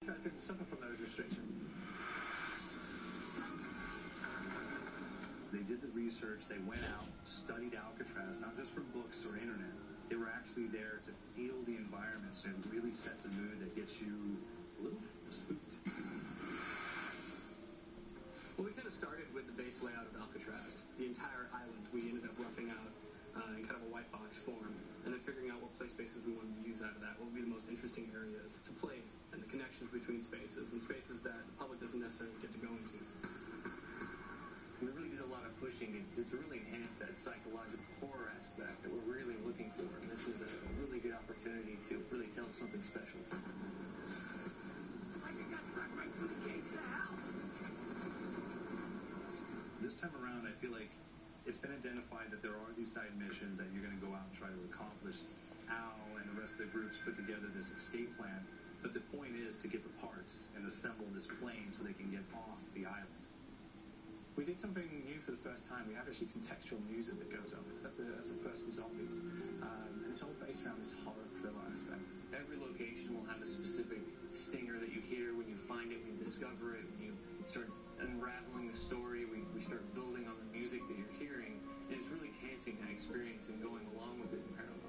Didn't suffer from those restrictions. They did the research, they went out, studied Alcatraz, not just from books or internet. They were actually there to feel the environment, so it really sets a mood that gets you a little spooked. Well, we kind of started with the base layout of Alcatraz. The entire island we ended up roughing out in kind of a white box form, and then figuring out what play spaces we wanted to use out of that, what would be the most interesting areas to play, and the connections between spaces, and spaces that the public doesn't necessarily get to go into. We really did a lot of pushing to really enhance that psychological horror aspect that we're really looking for, and this is a really good opportunity to really tell something special. Like I got dragged right through the gates to hell. This time around, I feel like it's been identified that there are these side missions that you're going to go out and try to accomplish. Al and the rest of the groups put together this escape plan, but the point is to get the parts and assemble this plane so they can get off the island. We did something new for the first time. We have actually contextual music that goes up. That's the first for zombies. And it's all based around this horror thriller aspect. Every location will have a specific stinger that you hear when you find it, when you discover it, when you start unraveling the story, we start building on the music that you're hearing, and it's really enhancing that experience and going along with it in parallel.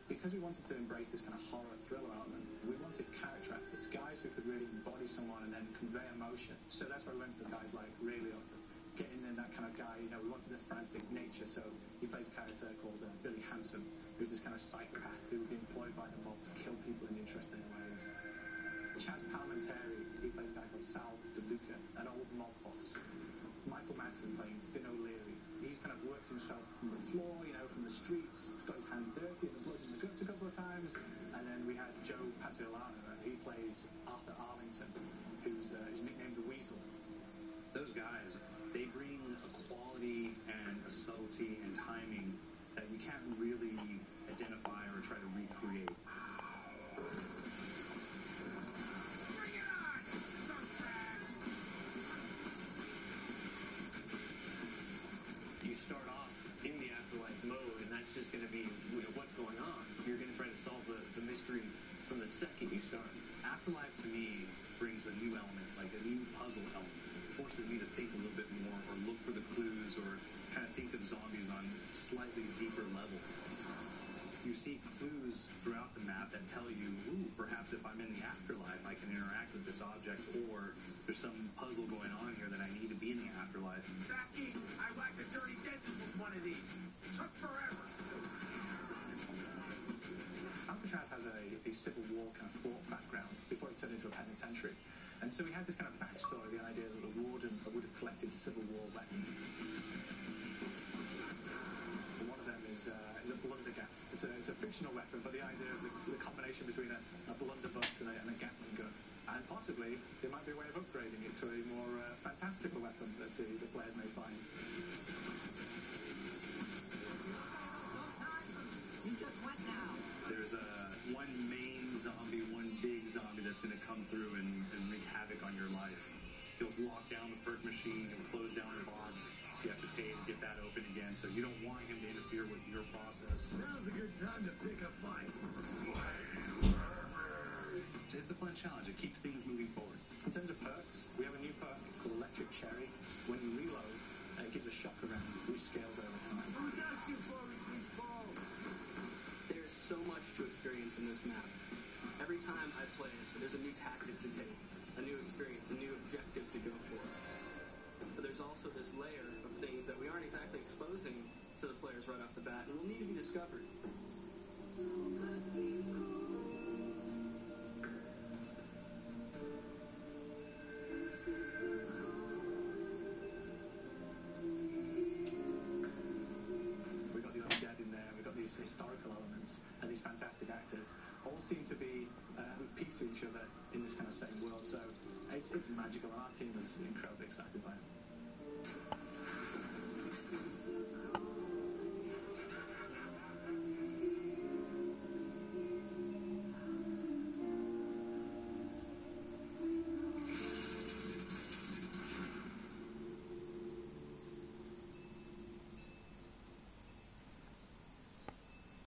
Because we wanted to embrace this kind of horror thriller element, we wanted character actors, guys who could really embody someone and then convey emotion. So that's why we went for guys like Ray Liotta, getting in that kind of guy. You know, we wanted a frantic nature, so he plays a character called Billy Handsome, who's this kind of psychopath who would be employed by the mob to kill people in interesting ways. Chaz Palminteri, he plays a guy called Sal DeLuca, an old mob boss. Michael Madsen playing Finn O'Leary. He's kind of worked himself from the floor, you know, from the streets. He's got his hands dirty and the blood in the guts a couple of times. And then we had Joe Patuilano, and he plays Arthur Arlington, who's nicknamed the Weasel. Those guys, they bring a quality and a subtlety and timing that you can't really identify or try to recreate. Bring it on, scences! You start off in the afterlife mode, and that's just going to be, you know, what's going on. You're going to try to solve the mystery from the second you start. Afterlife, to me, brings a new element, like a new puzzle element. It forces me to think a little bit more, or look for the clues, or kind of think of zombies on a slightly deeper level. You see clues throughout the map that tell you, ooh, perhaps if I'm in the afterlife, I can interact with this object, or there's some puzzle going on here that I need to be in the afterlife. Back east, I whacked a dirty dentist with one of these. Took forever. Alcatraz has a Civil War kind of fort background before it turned into a penitentiary. And so we had this kind of backstory, the idea that the warden would have collected Civil War weapons. One of them is a blundergat. It's a fictional weapon, but the idea of the combination between a blunderbuss and a Gatling gun. And possibly, there might be a way of upgrading it to a more fantastical weapon that the players may find. You just went now. There's one main zombie, one big zombie that's going to come through and wreak havoc on your life. He'll lock down the perk machine, he'll close down the box, so you have to pay to get that open again, so you don't want him to interfere with your process. Now's a good time to pick a fight. It's a fun challenge. It keeps things moving forward. In terms of perks, we have a new perk called Electric Cherry. When you reload, it gives a shock around, which scales over time. Who's asking for it, these balls? There's so much to experience in this map. Every time I play it, there's a new tactic to take, a new experience, a new objective to go for. But there's also this layer of things that we aren't exactly exposing to the players right off the bat, and will need to be discovered. So let me go. This is the We've got the undead in there, we've got these historical elements, and these fantastic actors all seem to be at peace with each other in this kind of same world. So it's magical, and our team is incredibly excited by it.